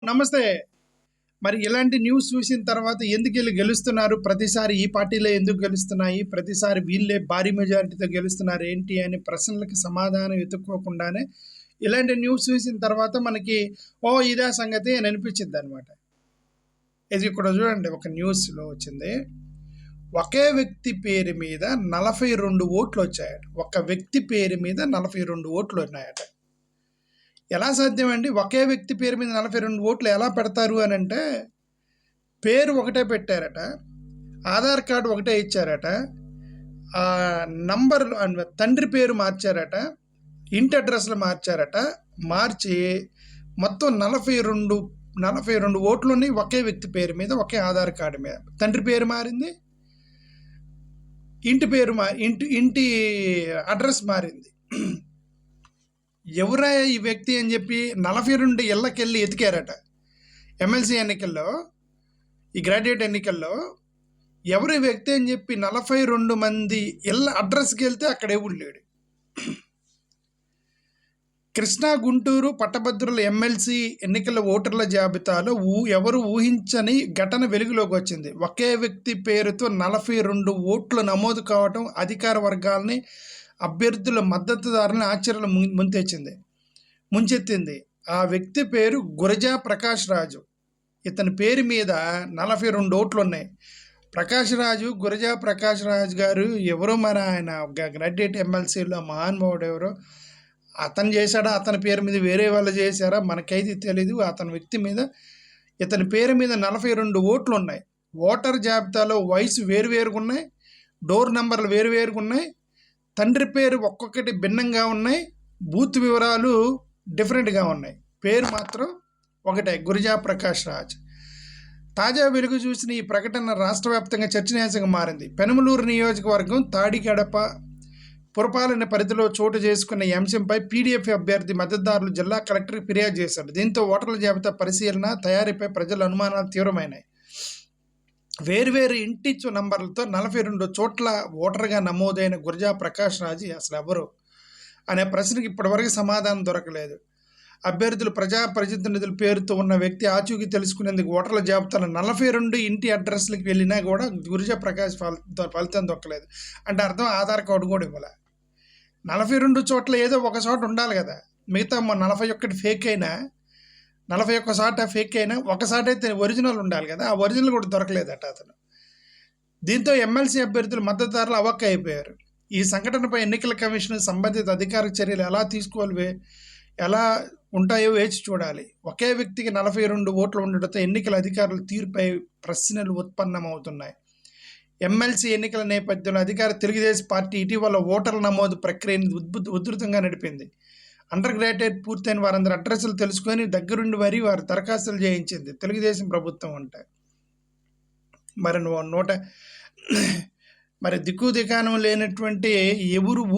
నమస్తే. మరి ఇలాంటి న్యూస్ చూసిన తర్వాత ఎందుకు వీళ్ళు గెలుస్తున్నారు? ప్రతిసారి ఈ పార్టీలే ఎందుకు గెలుస్తున్నాయి? ప్రతిసారి వీళ్ళే భారీ మెజారిటీతో గెలుస్తున్నారు ఏంటి అని ప్రశ్నలకి సమాధానం వెతుక్కోకుండానే ఇలాంటి న్యూస్ చూసిన తర్వాత మనకి ఇదే సంగతి అని అనిపించిద్దనమాట. ఇది ఇక్కడ చూడండి, ఒక న్యూస్‌లో వచ్చింది. ఒకే వ్యక్తి పేరు మీద 42 ఓట్లు వచ్చాయట. ఒక వ్యక్తి పేరు మీద 42 ఓట్లు ఉన్నాయట. ఎలా సాధ్యమండి? ఒకే వ్యక్తి పేరు మీద 42 ఓట్లు ఎలా పెడతారు అని అంటే, పేరు ఒకటే పెట్టారట, ఆధార్ కార్డు ఒకటే ఇచ్చారట, నంబర్లు తండ్రి పేరు మార్చారట, ఇంటి అడ్రస్లు మార్చారట. మార్చి మొత్తం 42 ఓట్లుని ఒకే వ్యక్తి పేరు మీద, ఒకే ఆధార్ కార్డు మీద. తండ్రి పేరు మారింది, ఇంటి అడ్రస్ మారింది. ఎవరా ఈ వ్యక్తి అని చెప్పి 42 ఇళ్ళకెళ్ళి ఎతికారట. ఎమ్మెల్సీ ఎన్నికల్లో, ఈ గ్రాడ్యుయేట్ ఎన్నికల్లో ఎవరు వ్యక్తి అని చెప్పి 42 మంది ఇళ్ళ అడ్రస్కి వెళ్తే అక్కడ ఎవరు లేడు. కృష్ణా గుంటూరు పట్టభద్రుల ఎమ్మెల్సీ ఎన్నికల ఓటర్ల జాబితాలో ఎవరు ఊహించని ఘటన వెలుగులోకి వచ్చింది. ఒకే వ్యక్తి పేరుతో 42 ఓట్లు నమోదు కావటం అధికార వర్గాలని, అభ్యర్థుల మద్దతుదారులను ఆశ్చర్యంలో ముంచెత్తింది. ఆ వ్యక్తి పేరు గురజా ప్రకాష్ రాజు. ఇతని పేరు మీద 42 ఓట్లు ఉన్నాయి. గురజా ప్రకాష్ రాజు గారు ఎవరో, మన ఆయన గ్రాడ్యుయేట్ ఎమ్మెల్సీలో మహానుభావుడు ఎవరో. అతను చేశాడా, అతని పేరు మీద వేరే వాళ్ళు చేశారా మనకైతే తెలీదు. ఇతని పేరు మీద 42 ఓట్లు ఉన్నాయి. ఓటర్ జాబితాలో వయసు వేరువేరుగా ఉన్నాయి, డోర్ నెంబర్లు వేరువేరుగా ఉన్నాయి, తండ్రి పేరు ఒక్కొక్కటి భిన్నంగా ఉన్నాయి, బూత్ వివరాలు డిఫరెంట్గా ఉన్నాయి. పేరు మాత్రం ఒకటే, గురజా ప్రకాష్ రాజ్. తాజా వెలుగు చూసిన ఈ ప్రకటన రాష్ట్ర వ్యాప్తంగా చర్చనీయాంశంగా మారింది. పెనమలూరు నియోజకవర్గం తాడిగడప పురపాలన పరిధిలో చోటు చేసుకున్న ఈ అంశంపై పీడీఎఫ్ అభ్యర్థి మద్దతుదారులు జిల్లా కలెక్టర్కి ఫిర్యాదు చేశారు. దీంతో ఓటర్ల జాబితా పరిశీలన, తయారీపై ప్రజల అనుమానాలు తీవ్రమైనాయి. వేర్వేరు ఇంటి నంబర్లతో 42 చోట్ల ఓటర్గా నమోదైన గురజా ప్రకాష్ రాజు అసలు ఎవరు అనే ప్రశ్నకి ఇప్పటివరకు సమాధానం దొరకలేదు. అభ్యర్థులు ప్రజాప్రతినిధుల పేరుతో ఉన్న వ్యక్తి ఆచూకీ తెలుసుకునేందుకు ఓటర్ల జాబితాలో 42 ఇంటి అడ్రస్లకు వెళ్ళినా కూడా గురజా ప్రకాష్ ఫలితం దొరకలేదు. అంటే అర్థం ఆధార్ కార్డు కూడా ఇవ్వాలి. 42 చోట్ల ఏదో ఒక చోట ఉండాలి కదా. మిగతా 41 ఫేక్ అయినా, 41 సాట ఫేక్ అయినా, ఒకసాట అయితే ఒరిజినల్ ఉండాలి కదా. ఆ ఒరిజినల్ కూడా దొరకలేదట అతను. దీంతో ఎమ్మెల్సీ అభ్యర్థులు మద్దతుదారులు అవక్క అయిపోయారు. ఈ సంఘటనపై ఎన్నికల కమిషన్ సంబంధిత అధికారిక చర్యలు ఎలా ఉంటాయో వేచి చూడాలి. ఒకే వ్యక్తికి 42 ఓట్లు ఉండడంతో ఎన్నికల అధికారుల తీరుపై ప్రశ్నలు ఉత్పన్నమవుతున్నాయి. ఎమ్మెల్సీ ఎన్నికల నేపథ్యంలో అధికార తెలుగుదేశం పార్టీ ఇటీవల ఓటర్ల నమోదు ప్రక్రియను ఉధృతంగా నడిపింది. అండర్ గ్రాడ్యుయేట్ పూర్తయిన వారందరూ అడ్రస్లు తెలుసుకొని దగ్గరుండి వారి దరఖాస్తులు చేయించింది తెలుగుదేశం ప్రభుత్వం. అంటే మరి దిక్కు దికానం లేనటువంటి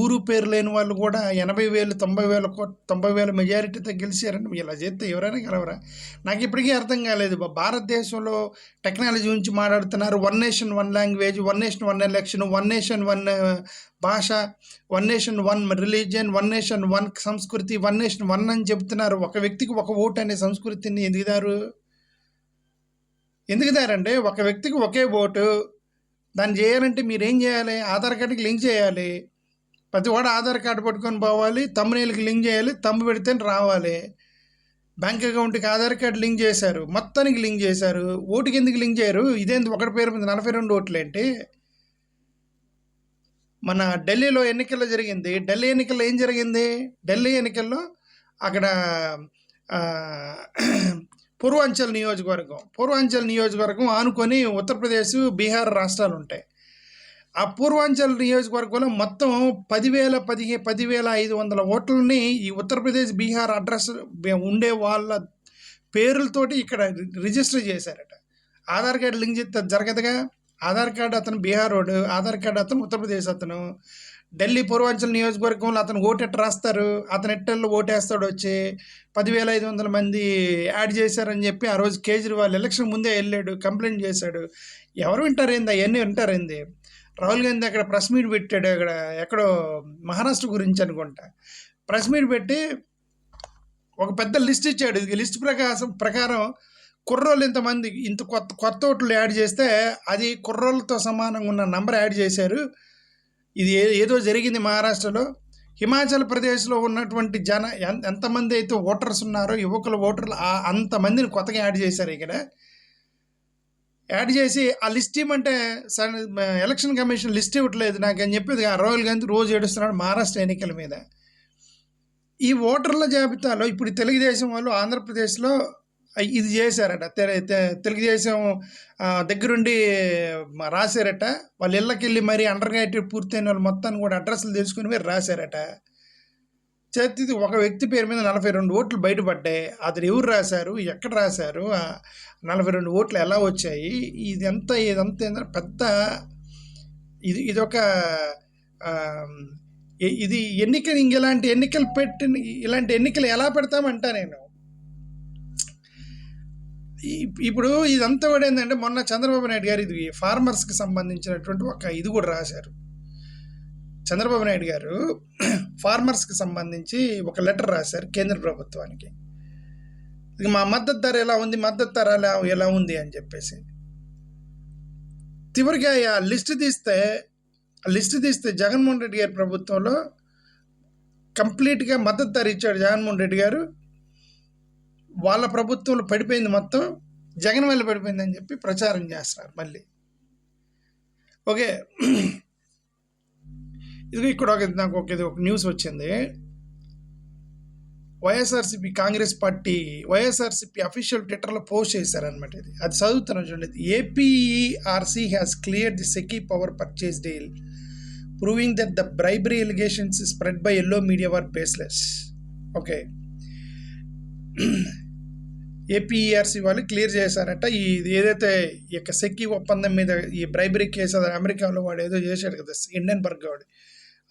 ఊరు పేరు లేని వాళ్ళు కూడా 80,000 90,000 మెజారిటీతో గెలిచారని. ఇలా చేస్తే ఎవరైనా గెలవరా? నాకు ఇప్పటికీ అర్థం కాలేదు. భారతదేశంలో టెక్నాలజీ గురించి మాట్లాడుతున్నారు. 1 nation 1 language, 1 nation 1 election, 1 nation 1 భాష, 1 నేషన్ 1 రిలీజియన్, 1 నేషన్ 1 సంస్కృతి, 1 నేషన్ 1 అని చెప్తున్నారు. ఒక వ్యక్తికి ఒక ఓటు అనే సంస్కృతిని ఎందుకుదారంటే ఒక వ్యక్తికి ఒకే ఓటు. దాన్ని చేయాలంటే మీరేం చేయాలి? ఆధార్ కార్డుకి లింక్ చేయాలి. ప్రతి వాడు ఆధార్ కార్డు పట్టుకొని పోవాలి, తమ్మునేళ్ళకి లింక్ చేయాలి, తమ్ము పెడితే రావాలి. బ్యాంక్ అకౌంట్కి ఆధార్ కార్డు లింక్ చేశారు, మొత్తానికి లింక్ చేశారు, ఓటుకి ఎందుకు లింక్ చేయరు? ఇదేంటి ఒకటి పేరు మీద 42 ఓట్లు ఏంటి? మన ఢిల్లీలో ఎన్నికల్లో జరిగింది. ఢిల్లీ ఎన్నికల్లో ఏం జరిగింది? ఢిల్లీ ఎన్నికల్లో అక్కడ పూర్వాంచల్ నియోజకవర్గం ఆనుకొని ఉత్తరప్రదేశ్, బీహార్ రాష్ట్రాలు ఉంటాయి. ఆ పూర్వాంచల్ నియోజకవర్గంలో మొత్తం 10,500 ఓట్లని ఈ ఉత్తరప్రదేశ్, బీహార్ అడ్రస్ ఉండే వాళ్ళ పేర్లతోటి ఇక్కడ రిజిస్టర్ చేశారట. ఆధార్ కార్డు లింక్ చేస్తే జరగదుగా. ఆధార్ కార్డు అతను బీహార్ వాడు, ఆధార్ కార్డు అతను ఉత్తరప్రదేశ్ అతను. ఢిల్లీ పూర్వాంచల్ నియోజకవర్గంలో అతను ఓటెట్ట రాస్తారు? అతను ఎట్టల్లో ఓటేస్తాడు వచ్చి 10,500 మంది యాడ్ చేశారని చెప్పి ఆ రోజు కేజ్రీవాల్ ఎలక్షన్ ముందే వెళ్ళాడు, కంప్లైంట్ చేశాడు. ఎవరు వింటారేంది? అవన్నీ వింటారేంది? రాహుల్ గాంధీ అక్కడ ప్రెస్ మీట్ పెట్టాడు, ఎక్కడో మహారాష్ట్ర గురించి అనుకుంటా. ప్రెస్ మీట్ పెట్టి ఒక పెద్ద లిస్ట్ ఇచ్చాడు. ఈ లిస్ట్ ప్రకారం కుర్రోళ్ళు ఇంతమంది ఇంత కొత్త కొత్త ఓట్లు యాడ్ చేస్తే అది కుర్రోళ్ళతో సమానంగా ఉన్న నంబర్ యాడ్ చేశారు. ఇది ఏదో జరిగింది మహారాష్ట్రలో. హిమాచల్ ప్రదేశ్లో ఉన్నటువంటి ఎంతమంది అయితే ఓటర్స్ ఉన్నారో, యువకుల ఓటర్లు, అంతమందిని కొత్తగా యాడ్ చేశారు. ఇక్కడ యాడ్ చేసి ఆ లిస్ట్ ఇవ్వమంటే ఎలక్షన్ కమిషన్ లిస్ట్ ఇవ్వట్లేదు నాకు అని చెప్పేది. రాహుల్ గాంధీ రోజు ఏడుస్తున్నాడు మహారాష్ట్ర ఎన్నికల మీద. ఈ ఓటర్ల జాబితాలో ఇప్పుడు తెలుగుదేశం వాళ్ళు ఆంధ్రప్రదేశ్లో ఇది చేశారట. తెలుగుదేశం దగ్గరుండి రాశారట. వాళ్ళ ఇళ్ళకి వెళ్ళి మరి అండర్ గ్రాడ్యుయేట్ పూర్తయిన వాళ్ళు మొత్తాన్ని కూడా అడ్రస్లు తెలుసుకుని మీరు రాశారట. చేతి ఒక వ్యక్తి పేరు మీద 42 ఓట్లు బయటపడ్డాయి. అది ఎవరు రాశారు, ఎక్కడ రాశారు, 42 ఓట్లు ఎలా వచ్చాయి, ఇదంతా ఏంటంటే పెద్ద ఇదొక ఇది ఎన్నికలు ఇలాంటి ఎన్నికలు ఇలాంటి ఎన్నికలు ఎలా పెడతామంటా నేను. ఇప్పుడు ఇదంతా కూడా ఏంటంటే మొన్న చంద్రబాబు నాయుడు గారు ఇది ఫార్మర్స్కి సంబంధించినటువంటి ఒక ఇది కూడా రాశారు. చంద్రబాబు నాయుడు గారు ఫార్మర్స్కి సంబంధించి ఒక లెటర్ రాశారు కేంద్ర ప్రభుత్వానికి. ఇక మా మద్దతు ధర ఎలా ఉంది, మద్దతు ధర ఎలా ఉంది అని చెప్పేసి. చివరికి ఆ లిస్ట్ తీస్తే జగన్మోహన్ రెడ్డి గారి ప్రభుత్వంలో కంప్లీట్గా మద్దతు ధర ఇచ్చాడు జగన్మోహన్ రెడ్డి గారు. వాళ్ళ ప్రభుత్వంలో పడిపోయింది మొత్తం, జగన్ వల్ల పడిపోయింది అని చెప్పి ప్రచారం చేస్తున్నారు మళ్ళీ. ఓకే, ఇది ఇక్కడ నాకు ఒక న్యూస్ వచ్చింది. వైఎస్ఆర్సీపీ అఫీషియల్ ట్విట్టర్లో పోస్ట్ చేశారనమాట. అది చదువుతున్నాను చూడండి. APERC has clear the SECI power purchase deal proving that the bribery allegations spread by yellow media were baseless. Okay, APERC వాళ్ళు క్లియర్ చేశారట. ఇది ఏదైతే ఈ యొక్క సెకీ ఒప్పందం మీద ఈ బ్రైబరీ కేసు, అది అమెరికాలో వాడు ఏదో చేశాడు కదా హిండెన్బర్గ్ వాడు,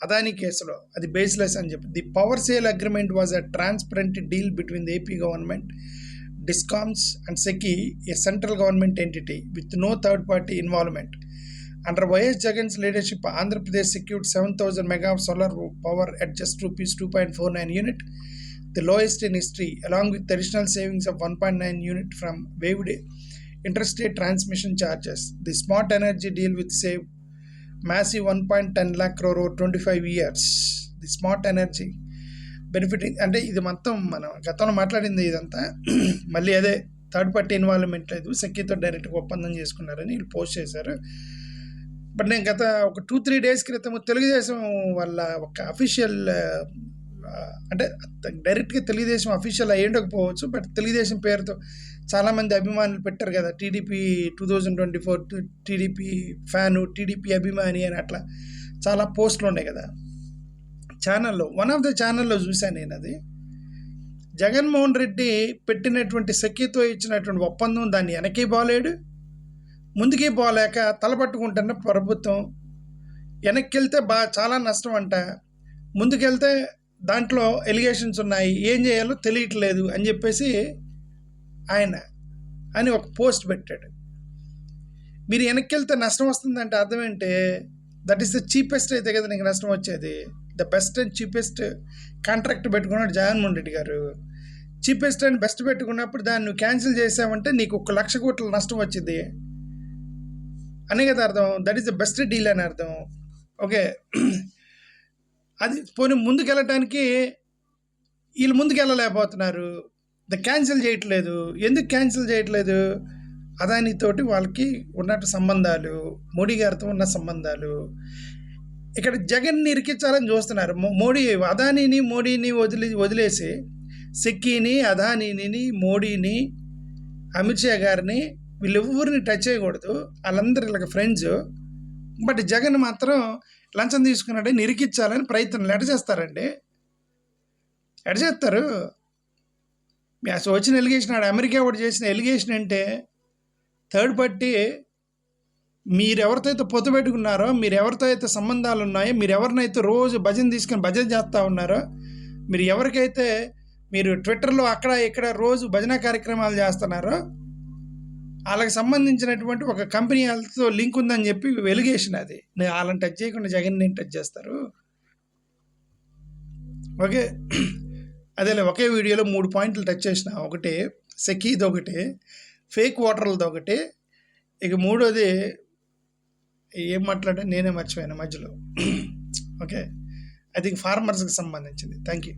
అదాని కేసులో, అది బేస్లెస్ అని చెప్పి. The power sale agreement was a transparent deal between the AP government, discoms and SECI, a central government entity with no third party involvement. Under YS Jagan's leadership, Andhra Pradesh secured 7,000 mega of solar power at just rupees 2.49 unit, the lowest in history, along with additional savings of 1.9 unit from waived interstate transmission charges. The smart energy deal will save massive 1.10 lakh crore over 25 years. The smart energy benefiting, అంటే ఇది మొత్తం మనం గతంలో మాట్లాడింది ఇదంతా. మళ్ళీ అదే third party involvement లేదు, సెకీతో డైరెక్ట్గా ఒప్పందం చేసుకున్నారని వీళ్ళు పోస్ట్ చేశారు. బట్ నేను గత ఒక 2-3 డేస్ క్రితం తెలుగుదేశం వాళ్ళ ఒక అఫీషియల్, అంటే డైరెక్ట్గా తెలుగుదేశం అఫీషియల్ అయ్యేండకపోవచ్చు, బట్ తెలుగుదేశం పేరుతో చాలామంది అభిమానులు పెట్టారు కదా, టీడీపీ 2024 టీడీపీ ఫ్యాను, టీడీపీ అభిమాని అని అట్లా చాలా పోస్టులు ఉన్నాయి కదా ఛానల్లో. వన్ ఆఫ్ ద ఛానల్లో చూశాను నేను. అది జగన్మోహన్ రెడ్డి పెట్టినటువంటి సెకీతో ఇచ్చినటువంటి ఒప్పందం, దాన్ని వెనక్కి పోలేడు, ముందుకి పోలేక తలపట్టుకుంటున్న ప్రభుత్వం. వెనక్కి వెళ్తే చాలా నష్టం అంట, ముందుకెళ్తే దాంట్లో ఎలిగేషన్స్ ఉన్నాయి, ఏం చేయాలో తెలియట్లేదు అని చెప్పేసి ఆయన అని ఒక పోస్ట్ పెట్టాడు. మీరు వెనక్కి వెళ్తే నష్టం వస్తుందంటే అర్థం ఏంటి? దట్ ఈస్ ద చీపెస్ట్ అయితే కదా నీకు నష్టం వచ్చేది. The best and cheapest contract పెట్టుకున్నాడు జగన్మోహన్ రెడ్డి గారు. చీపెస్ట్ అండ్ బెస్ట్ పెట్టుకున్నప్పుడు దాన్ని నువ్వు క్యాన్సిల్ చేసావంటే నీకు 1,00,000 కోట్ల నష్టం వచ్చింది అనే కదా అర్థం. That is the best deal అని అర్థం. ఓకే, అది పోనీ ముందుకెళ్ళటానికి వీళ్ళు ముందుకెళ్ళలేకపోతున్నారు, క్యాన్సిల్ చేయట్లేదు. ఎందుకు క్యాన్సిల్ చేయట్లేదు? అదానితోటి వాళ్ళకి ఉన్నట్టు సంబంధాలు, మోడీ గారితో ఉన్న సంబంధాలు. ఇక్కడ జగన్ని ఇరికించాలని చూస్తున్నారు. మోడీని వదిలేసి సెక్కీని, అదానీని, మోడీని, అమిత్ షా గారిని వీళ్ళెవ్వరిని టచ్ చేయకూడదు, వాళ్ళందరూ వీళ్ళకి ఫ్రెండ్స్. బట్ జగన్ మాత్రం లంచం తీసుకున్నాడే నిరికించాలని ప్రయత్నం ఎట చేస్తారండి? ఎట చేస్తారు? అసలు వచ్చిన ఎలిగేషన్, ఆడ అమెరికా వాడు చేసిన ఎలిగేషన్ అంటే థర్డ్ పార్టీ, మీరెవరితో అయితే పొత్తు పెట్టుకున్నారో, మీరు ఎవరితో అయితే సంబంధాలు ఉన్నాయో, మీరు ఎవరినైతే రోజు భజన తీసుకొని భజన చేస్తూ ఉన్నారో, మీరు ఎవరికైతే మీరు ట్విట్టర్లో అక్కడ ఇక్కడ రోజు భజన కార్యక్రమాలు చేస్తున్నారో, వాళ్ళకి సంబంధించినటువంటి ఒక కంపెనీ వాళ్ళతో లింక్ ఉందని చెప్పి ఎలిగేషన్. అది వాళ్ళని టచ్ చేయకుండా జగన్ నేను టచ్ చేస్తారు. ఓకే, అదేలే ఒకే వీడియోలో 3 పాయింట్లు టచ్ చేసిన. ఒకటి సెకీది, ఒకటి ఫేక్ ఓటర్లది, ఒకటి ఇక మూడోది ఏం మాట్లాడా నేనే మర్చిపోయాను మధ్యలో. ఓకే, ఐ థింక్ ఫార్మర్స్కి సంబంధించింది. Thank you.